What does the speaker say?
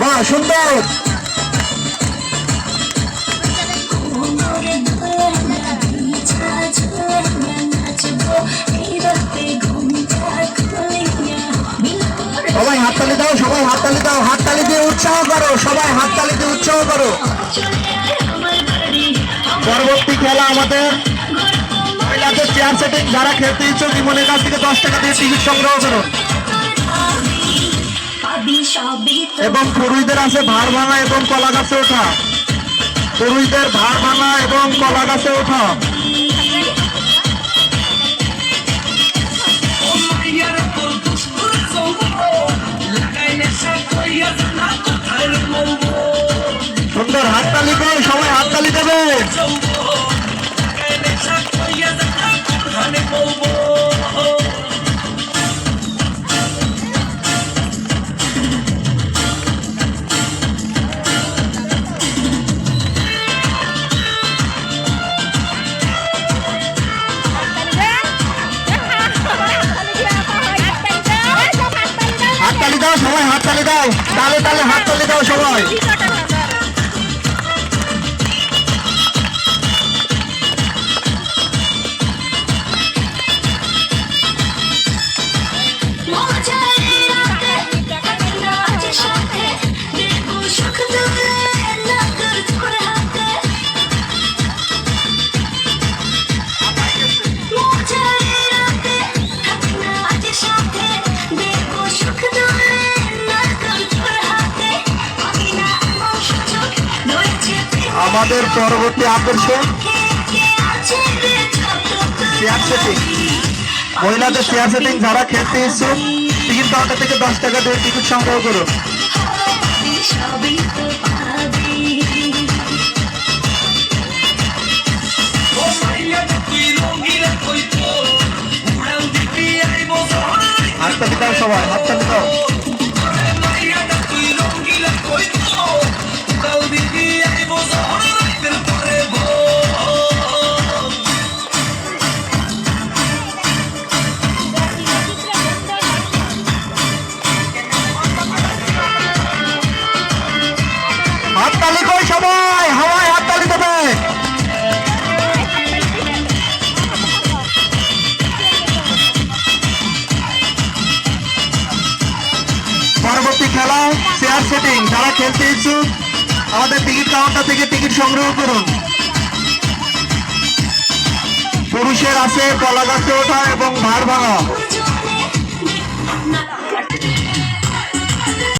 বাহ, সুন্দর। সবাই হাততালি দাও, সবাই হাততালি দাও, হাততালি দিয়ে উৎসাহ করো, সবাই হাততালি দিয়ে উৎসাহ করো। পরবর্তী খেলা আমাদের মহিলাদের চেয়ার সেটিং। যারা খেলতে ইচ্ছুক ইমনের কাছ থেকে 10 টাকা দিয়ে টিকিট সংগ্রহ করো। এবং পুরুষদের আছে ভার ভাঙা এবং কলা গাছে ওঠা। পুরুষদের ভার ভাঙা এবং কলা গাছে ওঠা। সুন্দর, হাততালি করে সবাই হাততালি দেবে। হাততালি দাও সবাই, হাততালি দাও, তালে তালে হাততালি দাও সবাই। আমাদের পরবর্তী আকর্ষণ চেয়ার সেটিং। মহিলাদের চেয়ার সেটিং। যারা খেলতে ইচ্ছুক টিকিট কাউন্টার থেকে 10 টাকা দিয়ে টিকিট সংগ্রহ করো। হাততালি দাও সবাই, হাততালি দাও। হাততালি কই সবাই, হাওয়ায় হাততালি দেবে। পরবর্তী খেলা চেয়ার সেটিং। যারা খেলতে ইচ্ছুক আমাদের টিকিট কাউন্টার থেকে টিকিট সংগ্রহ করুন। পুরুষের আছে কলা গাছে ওঠা এবং ভার ভাঙা।